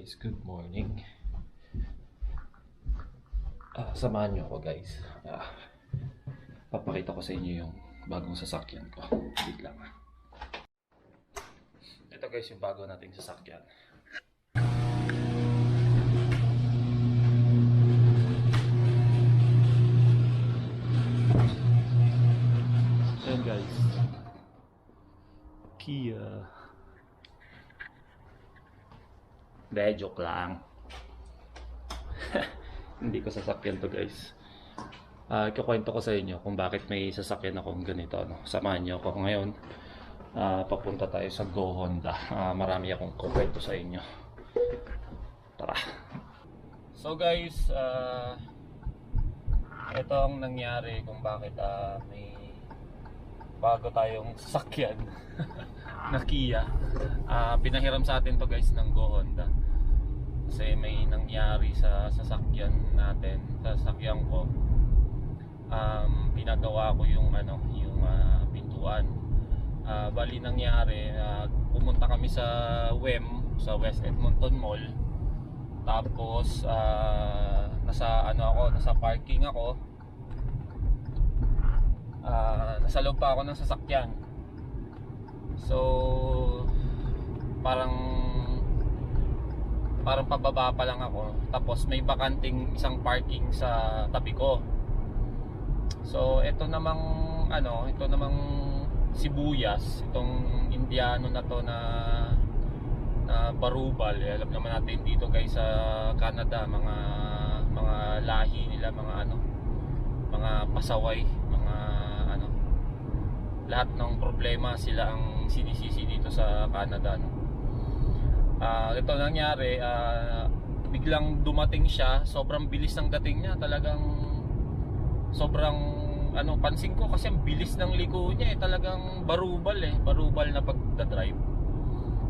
guys, good morning. Samahan nyo ako guys. Papakita ko sa inyo yung bagong sasakyan ko. Wait lang. Ito guys yung bago nating sasakyan. Ayan guys, Kia. Joke lang. Hindi ko sasakyan to guys. Ikukwento ko sa inyo kung bakit may sasakyan akong ganito. Samahan nyo ako ngayon. Papunta tayo sa Go Honda. Marami akong kukwento sa inyo. Tara. So guys, ito ang nangyari kung bakit may bago tayong sasakyan na Kia. Pinahiram sa atin to guys ng Go Honda. Kasi may nangyari sa sasakyan natin, sa sasakyan ko. Pinagawa ko yung pintuan. Bali nangyari, pumunta kami sa sa West Edmonton Mall. Tapos nasa parking ako. Nasa loob pa ako ng sasakyan. So parang pababa pa lang ako. Tapos may bakanting isang parking sa tabi ko. So ito namang sibuyas, itong Indiano na to na barubal. Alam naman natin dito guys sa Canada, mga lahi nila, mga pasaway, lahat ng problema sila ang sinisisi dito sa Canada, no? Ito nangyari, biglang dumating siya, sobrang bilis ng dating niya, talagang sobrang pansin ko kasi ang bilis ng liko niya, talagang barubal na pagdadrive.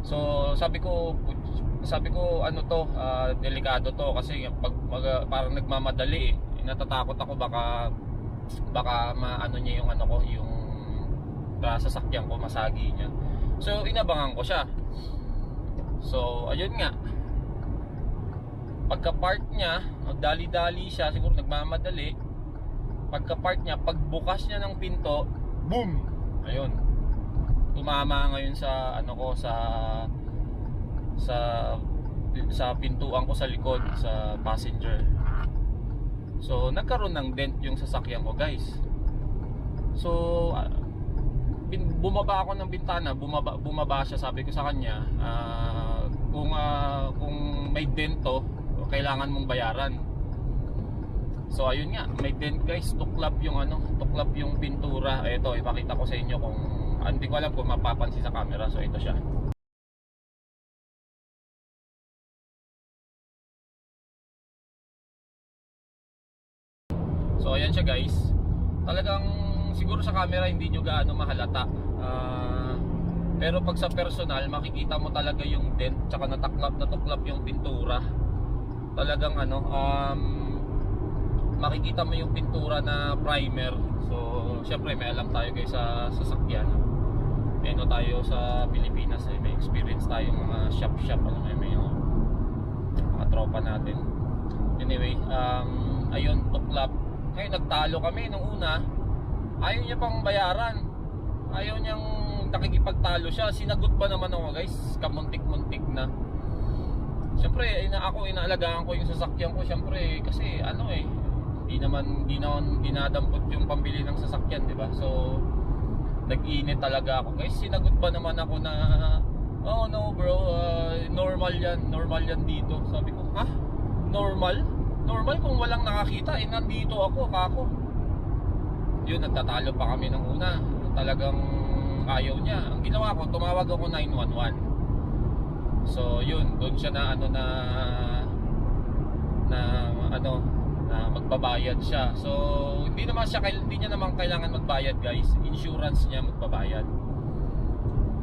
So sabi ko delikado to kasi parang nagmamadali natatakot ako baka niya yung sasakyan ko, masagi niya. So inabangan ko siya. So ayun nga, pagka-park niya, dali-dali siya, siguro nagmamadali. Pagka-park niya, pagbukas niya ng pinto, boom! Ayun, tumama ngayon sa sa pintuan ko sa likod, sa passenger. So nagkaroon ng dent yung sasakyan ko guys. So bumaba ako ng bintana, bumaba siya. Sabi ko sa kanya, kung may dento, kailangan mong bayaran. So ayun nga, may dent guys, tuklap yung pintura. Ito, ipakita ko sa inyo kung hindi ko alam kung mapapansin sa camera. So ito siya. So ayan siya guys. Talagang siguro sa camera hindi nyo gaano mahalata, pero pag sa personal makikita mo talaga yung dent, tsaka natuklap yung pintura. Talagang makikita mo yung pintura na primer. So syempre may alam tayo guys sa sasakyan. Tayo sa Pilipinas, may experience tayo mga shop, may mga tropa natin. Anyway, ayun, tuklap. Ngayon nagtalo kami nung una. Ayaw niya pang bayaran. Ayaw niyang nakikipagtalo siya. Sinagot ba naman ako guys? Kamuntik-muntik na. Siyempre, inaalagaan ko yung sasakyan ko. Siyempre, kasi hindi naman dinadampot yung pambili ng sasakyan, di ba? So, nag-init talaga ako. Guys, sinagot ba naman ako na, oh no bro, normal yan dito. Sabi ko, ha? Normal? Normal kung walang nakakita, nandito ako, kako. Yun, nagtatalo pa kami ng una. Talagang ayaw niya. Ang ginawa ko, tumawag ako 911. So yun, doon siya na magbabayad siya. So hindi niya naman kailangan magbayad guys. Insurance niya magbabayad.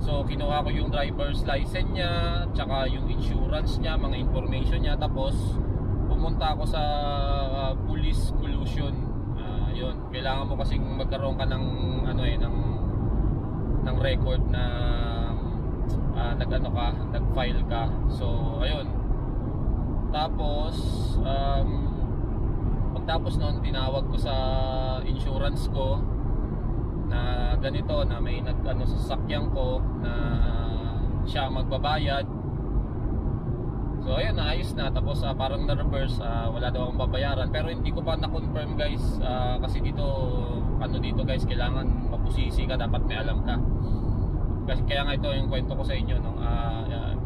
So kinuha ko yung driver's license niya, tsaka yung insurance niya, mga information niya. Tapos pumunta ako sa police collusion. Yun, kailangan mo kasing magkaroon ka ng ng record na nag-file ka. So ayun, Tapos pagtapos noon, tinawag ko sa insurance ko na ganito, na may nag-ano sa sasakyan ko na siya magbabayad. So ayun, naayos na. Tapos parang na-reverse, wala daw akong babayaran. Pero hindi ko pa na-confirm guys, kasi dito, ano dito guys, kailangan mapusisi ka, dapat may alam ka. Kasi kaya nga ito yung kwento ko sa inyo nung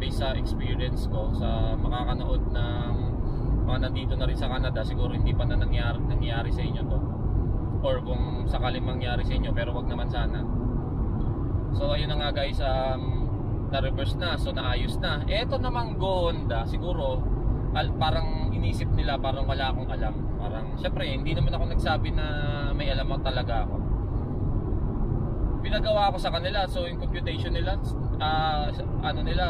based sa experience ko sa makakanood ng mga nandito na rin sa Canada. Siguro hindi pa na nangyari sa inyo to, or kung sakaling mangyari sa inyo, pero wag naman sana. So ayun na nga guys, na-reverse na, so naayos na. Eto namang Go Honda, siguro parang inisip nila parang wala akong alam. Parang syempre hindi naman ako nagsabi na may alam talaga ako. Pinagawa ko sa kanila, so yung computation nila, ano nila,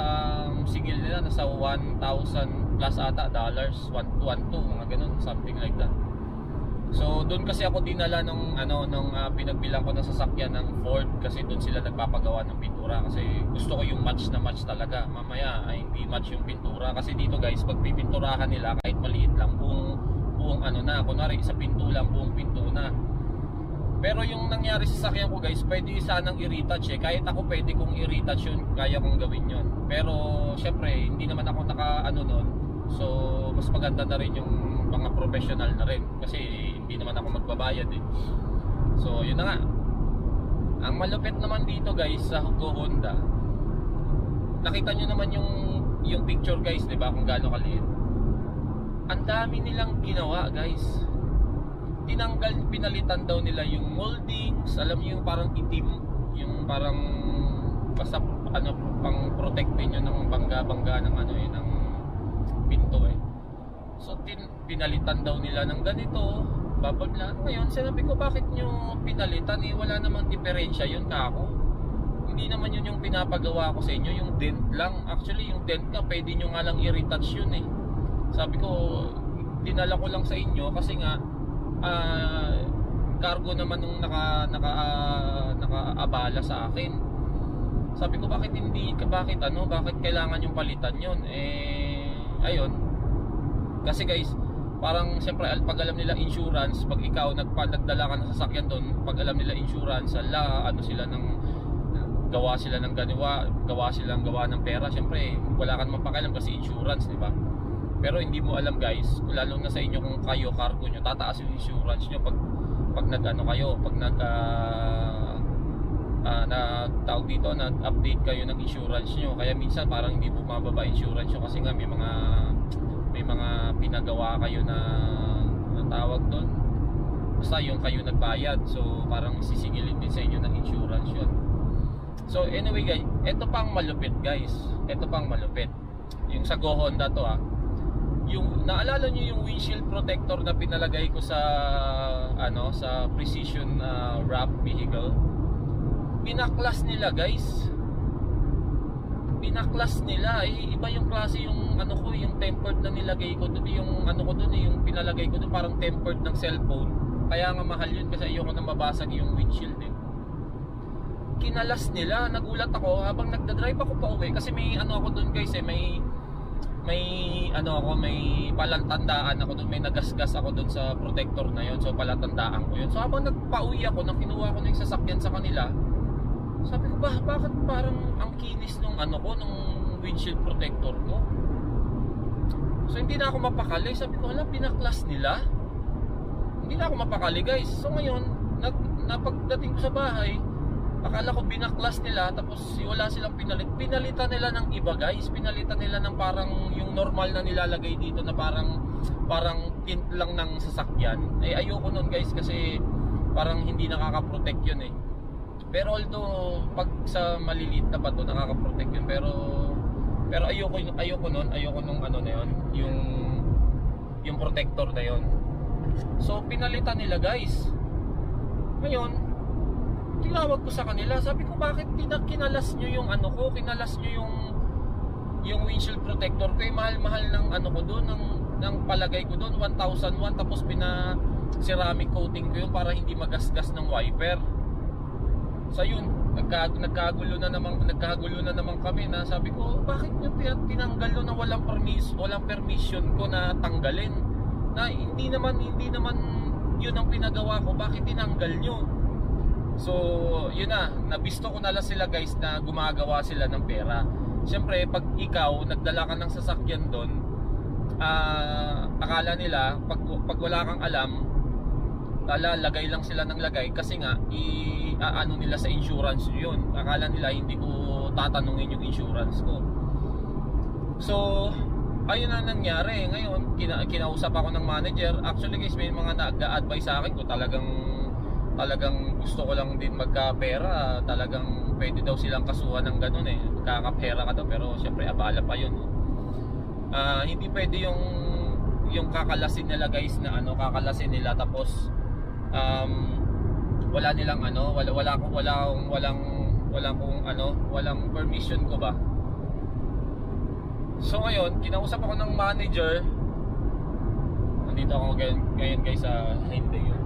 sigil nila nasa 1,000 plus ata dollars, 1,2 mga ganun, something like that. So doon kasi ako dinala nung pinagbilang ko ng sasakyan ng Ford, kasi doon sila nagpapagawa ng pintura, kasi gusto ko yung match na match talaga. Mamaya ay hindi match yung pintura, kasi dito guys, pag pipinturahan nila kahit maliit lang, buong ano na, kunwari sa pinto lang, buong pinto na. Pero yung nangyari sa sasakyan ko guys, pwede sanang i-retouch eh. Kahit ako pwede kong i-retouch yun, kaya kong gawin yun. Pero syempre, hindi naman ako naka-ano nun. So, mas maganda na rin yung mga professional na rin. Kasi hindi naman ako magbabayad eh. So, yun na nga. Ang malupit naman dito guys sa Go Honda, nakita nyo naman yung picture guys, diba? Kung gaano kaliit. Ang dami nilang ginawa guys. Pinalitan daw nila yung moldings, alam niyo yung parang itim, yung parang basta ano, pang protect niyo ng bangga-bangga ng ano ng pinto eh. So pinalitan daw nila ng ganito, bababla. Ngayon sinabi ko, bakit nyo pinalitan eh, wala namang diferensya yun kako. Hindi naman yun yung pinapagawa ko sa inyo, yung dent lang. Actually yung dent nga pwede nyo nga lang i-retouch yun eh. Sabi ko, dinala ko lang sa inyo kasi nga cargo naman nung nakaabala sa akin. Sabi ko, bakit kailangan yung palitan yun? Ayun. Kasi guys, parang siyempre pag alam nila insurance, pag ikaw nagdala ka ng sasakyan doon, pag alam nila insurance, gawa sila ng ng pera. Siyempre, wala ka naman pakialam kasi insurance, di ba? Pero hindi mo alam guys, lalo na sa inyo kung kayo cargo nyo, tataas yung insurance nyo pag nag-ano kayo, pag tawag dito, nag-update kayo ng insurance nyo. Kaya minsan parang hindi bumababa insurance nyo kasi nga may mga pinagawa kayo na tawag doon. Basta yung kayo nagbayad, so parang sisigilin din sa inyo ng insurance yun. So anyway guys, ito pang malupit guys, ito pang malupit. Yung sa Go Honda to yung naalala niyo yung windshield protector na pinalagay ko sa sa precision wrap vehicle, pinaklas nila guys. Pinaklas nila iba yung klase yung yung tempered na nilagay ko doon, yung yung pinalagay ko doon parang tempered ng cellphone. Kaya nga mahal yun kasi ayoko nang mabasag yung windshield eh. Kinalas nila, nagulat ako habang nagda-drive ako pa uwi kasi may ako doon guys may palantandaan ako doon, may nagasgas ako doon sa protector na yon, so palatandaan ko yun. So habang nagpa-uwi ako, nang kinuha ko na yung sasakyan sa kanila, sabi ko, bakit parang ang kinis nung nung windshield protector ko? So hindi na ako mapakali, sabi ko, pinaklas nila. Hindi na ako mapakali guys. So ngayon, napagdating ko sa bahay, akala ko binaklas nila, tapos wala silang pinalitan nila ng iba guys. Pinalitan nila ng parang yung normal na nilalagay dito na parang tint lang ng sasakyan. Ayoko nun guys kasi parang hindi nakaka-protect yun eh. Pero although pag sa maliliit na bato nakaka-protect yun, pero ayoko nung na yun, yung protector na yun. So pinalitan nila guys. Ngayon tinawag ko sa kanila, sabi ko, bakit kinalas nyo yung kinalas nyo yung windshield protector ko, mahal-mahal ng ko doon, ng palagay ko doon, 1,001, tapos ceramic coating ko yun para hindi magasgas ng wiper. So yun, nagkagulo na naman kami na sabi ko, bakit nyo tinanggal no na walang permission ko na tanggalin? Na hindi naman yun ang pinagawa ko, bakit tinanggal nyo? So yun na, nabisto ko na lang sila guys na gumagawa sila ng pera. Siyempre pag ikaw nagdala ka ng sasakyan doon, akala nila pag wala kang alam, lagay lang sila ng lagay kasi nga ano nila sa insurance yun. Akala nila hindi ko tatanungin yung insurance ko. So ayun na nangyari. Ngayon kinausap ako ng manager. Actually guys, may mga nag-a-advise sa akin ko talagang gusto ko lang din magkapera. Talagang pwede daw silang kasuhan ng ganun eh, kakapera ka daw. Pero syempre abala pa yun. Hindi pwede yung kakalasin nila guys na kakalasin nila tapos wala nilang walang permission ko ba. So ngayon kinausap ako ng manager. Nandito ako ngayon guys sa Hyundai yun.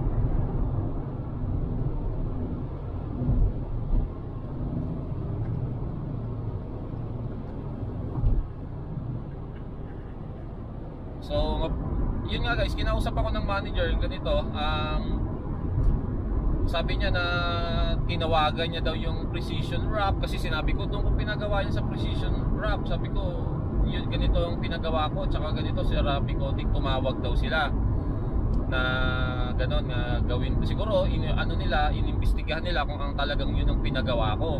So yun nga guys, kinausap ako ng manager ganito. Sabi niya na tinawagan niya daw yung precision wrap kasi sinabi ko doon ko pinagawa niya sa precision wrap. Sabi ko yun, ganito yung pinagawa ko tsaka ganito si Rappi Coating, tumawag daw sila na gano'n nga gawin. Siguro inimbestigahan nila kung ang talagang yun ang pinagawa ko.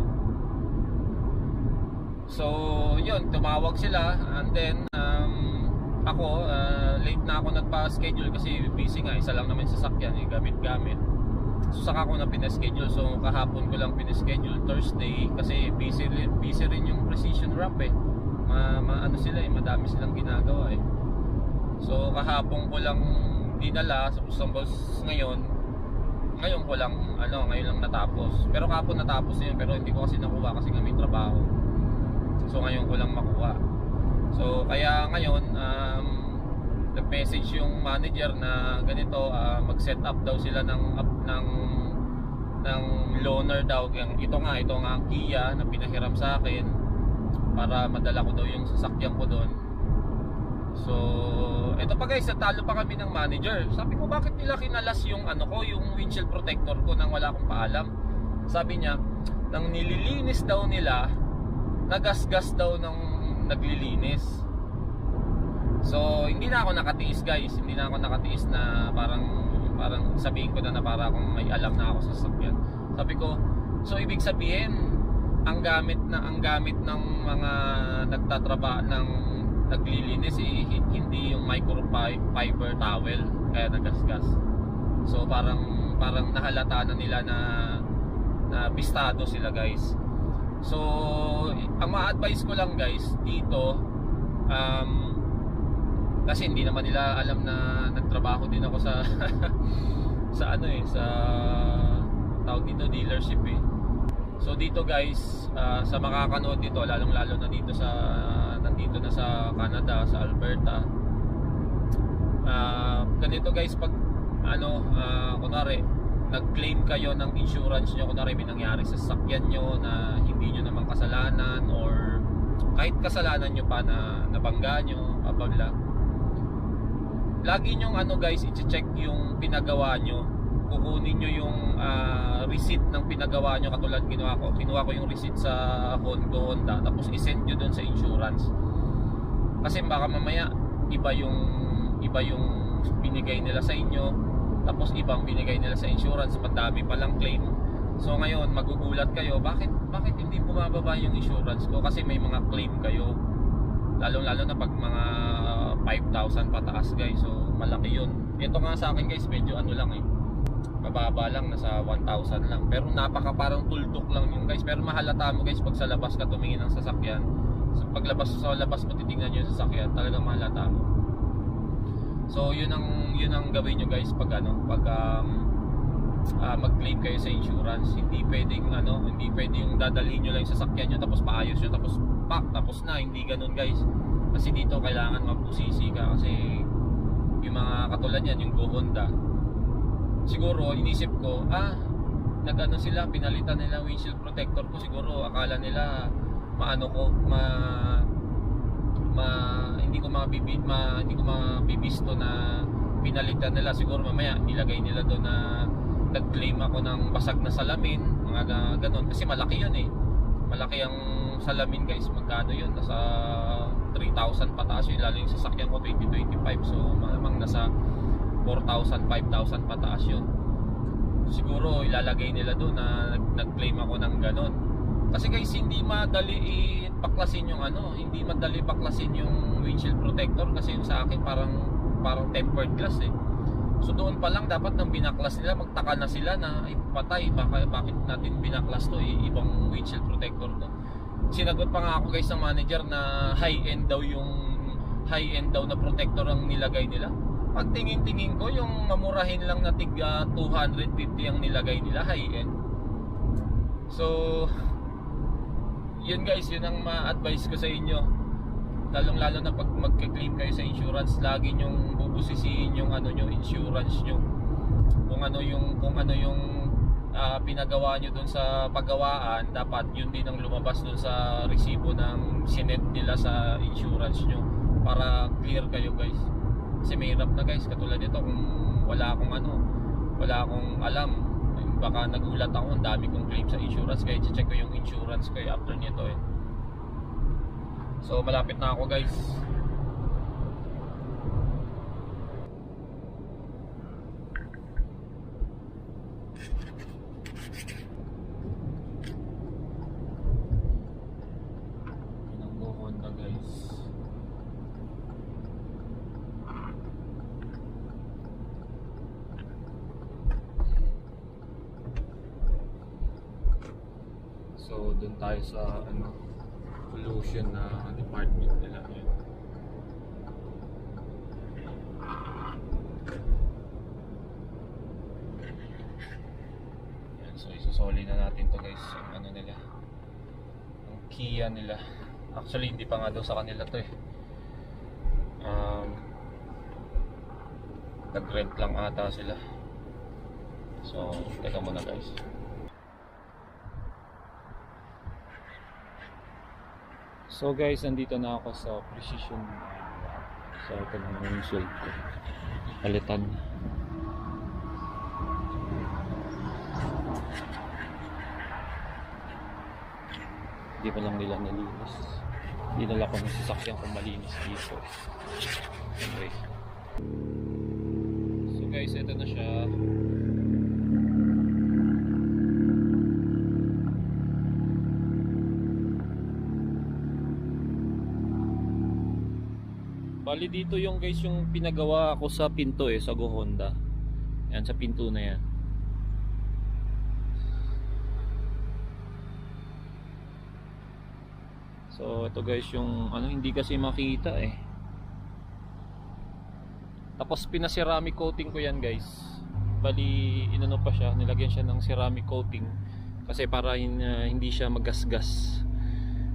So yun, tumawag sila and then ako late na ako nagpa-schedule kasi busy nga, isa lang naman sasakyan gamit-gamit. So saka ko na pinaschedule. So kahapon ko lang pinaschedule Thursday kasi busy rin yung precision wrap eh. Ano sila eh, madami silang ginagawa eh. So kahapon ko lang dinala, suppose ngayon ko lang ngayon lang natapos. Pero kahapon natapos yun, pero hindi ko kasi nakuha kasi nga may trabaho. So ngayon ko lang makuha. So kaya ngayon nag-message yung manager na ganito, mag-set up daw sila ng loaner daw. Ito nga ang Kia na pinahiram sa akin para madala ko daw yung sasakyan ko doon. So ito pa guys, natalo pa kami ng manager. Sabi ko bakit nila kinalas yung yung windshield protector ko nang wala akong paalam. Sabi niya, nang nililinis daw nila, nagasgas daw ng naglilinis. So hindi na ako nakatiis guys, hindi na ako nakatiis na parang sabihin ko na para akong may alam na ako sa sasakyan. Sabi ko, so ibig sabihin ang gamit ng mga nagtatrabaho ng naglilinis hindi yung microfiber towel kaya nagasgas. So parang nahalata na nila na bistado sila guys. So ang ma-advise ko lang guys dito, kasi hindi naman nila alam na nagtrabaho din ako sa sa tawag dito, dealership eh. So dito guys, sa makakanood dito, lalong lalo na dito nandito na sa Canada, sa Alberta, ganito guys, pag kunwari nag-claim kayo ng insurance nyo, kunwari may nangyari sa sasakyan nyo na hindi nyo naman kasalanan or kahit kasalanan nyo pa na nabangga nyo, bla, lagi nyong guys, i-check yung pinagawa nyo. Kukunin nyo yung receipt ng pinagawa nyo. Katulad kinuha ko yung receipt sa Honda, tapos i-send nyo dun sa insurance. Kasi baka mamaya iba yung binigay nila sa inyo, tapos ibang binigay nila sa insurance, madami palang claim. So ngayon magugulat kayo, bakit hindi bumababa yung insurance ko? Kasi may mga claim kayo, lalo na pag mga 5,000 pataas guys. So malaki yun. Ito nga sa akin guys, medyo lang eh, mababa lang, nasa 1,000 lang. Pero parang tuldok lang yung guys. Pero mahalata mo guys pag sa labas ka tumingin ng sasakyan. So paglabas sa labas mo titingnan nyo yung sasakyan, talagang mahalata mo. So yun ang gawin nyo guys pag mag-claim kayo sa insurance. Hindi pwedeng yung dadalhin nyo lang yung sasakyan nyo tapos paayos nyo tapos na, hindi ganun guys. Kasi dito kailangan mapusisi ka, kasi yung mga katulad yan, yung Go Honda, siguro inisip ko nag-ano sila, pinalitan nila windshield protector ko. Siguro akala nila maano ko, hindi ko mabibisto na pinalitan nila. Siguro mamaya nilagay nila doon na nag-claim ako ng basag na salamin, mga ganun. Kasi malaki yun eh. Malaki ang salamin guys. Magkano yun? Nasa 3,000 pataas yun. Lalo yung sasakyan ko 2025. So malamang nasa 4,000, 5,000 pataas yun. Siguro ilalagay nila doon na nag-claim ako ng ganun. Kasi guys, hindi madali baklasin yung hindi madali baklasin yung windshield protector kasi yung sa akin parang tempered glass eh. So doon pa lang dapat nang binaklas nila, magtaka na sila na ay patay, bakit natin binaklas to, ibang windshield protector to. Sinagot pa nga ako guys ng manager na high-end daw na protector ang nilagay nila. Pagtingin-tingin ko, yung mamurahin lang na tiga 250 ang nilagay nila, high-end. So yun guys, yun ang ma-advise ko sa inyo. Lalong-lalo na pag magke-claim kayo sa insurance, lagi nyong bubusisiin yung nyo, insurance nyo. Kung ano yung pinagawa nyo dun sa paggawaan, dapat yun din ang lumabas dun sa resibo ng sinet nila sa insurance nyo para clear kayo guys. Kasi may hirap na guys, katulad nito kung wala akong alam, baka nagulat ako, ang dami kong claim sa insurance, kaya check ko yung insurance ko after nito eh. So malapit na ako guys. Pinangguhon na guys. So doon tayo sa pollution na department nila. Yan, so isusoli na natin to guys, yung nila, yung Kia nila. Actually hindi pa nga daw sa kanila to eh. Nag-rent lang ata sila. So teka muna guys. So guys, nandito na ako sa Precision. So ito na yung windshield ko. Palitan. Hindi pa lang nila nalinis. Dinala ko ng sasakyan kung malinis dito. Anyway. So guys, ito na siya. Bali dito yung guys yung pinagawa ko sa pinto sa Go Honda. Yan sa pinto na yan. So ito guys yung hindi kasi makita eh. Tapos pina-ceramic coating ko yan guys. Bali pa siya, nilagyan siya ng ceramic coating kasi para hindi siya magasgas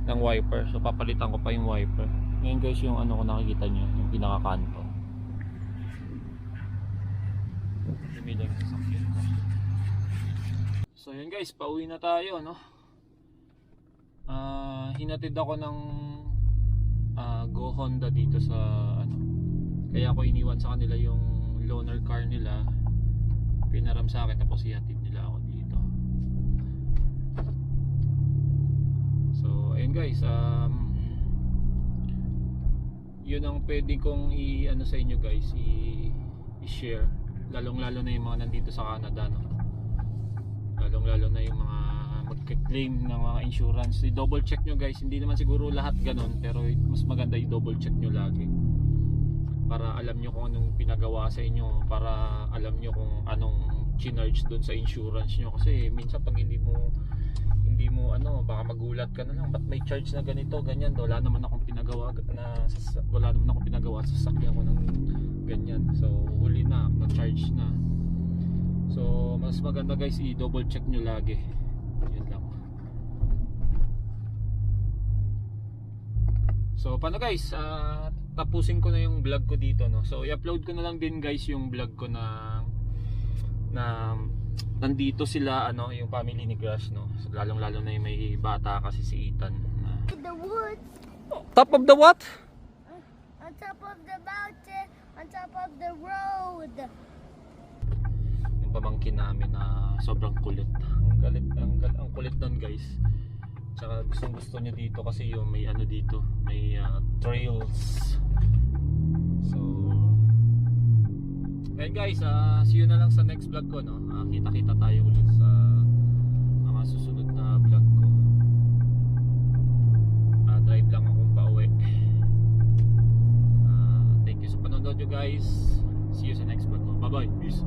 ng wiper. So papalitan ko pa yung wiper. Ngayon guys yung ko nakikita nyo, yung pinakakanto. Lumilang sasakyan ko. So yun guys, pauwi na tayo hinatid ako ng Go Honda dito sa kaya ako iniwan sa kanila yung loaner car nila. Pinaram sa akin tapos ihatid nila ako dito. So ayun guys, yun ang pwede kong sa inyo guys, i-share, lalong-lalo na yung mga nandito sa Canada lalong-lalo na yung mga magke-claim ng mga insurance. I-double check nyo guys, hindi naman siguro lahat ganun, pero mas maganda i-double check nyo lagi para alam nyo kung anong pinagawa sa inyo, para alam nyo kung anong charge doon sa insurance nyo. Kasi minsan pag hindi mo baka magulat ka na lang, ba't may charge na ganito, ganyan. Wala naman akong pinagawa sa sasakyan ko ng ganyan. So huli na, na-charge na. So mas maganda guys, i-double check nyo lagi. Yun lang. So paano guys, tapusin ko na yung vlog ko dito So i-upload ko na lang din guys yung vlog ko na nandito sila ano, yung family ni Crush, no. Lalong lalo na yung may bata kasi si Ethan. The woods, Top of the what? on top of the mountain, on top of the road. Yung pamangkin namin na sobrang kulit. Ang kulit nun, guys. Tsaka gusto niya dito kasi yung may ano dito, may trails. So ayun guys, see you na lang sa next vlog ko, no. Kita-kita tayo ulit sa mga susunod na vlog ko. Drive lang akong pauwi. Thank you sa panonood nyo guys. See you sa next vlog ko. Bye bye. Peace.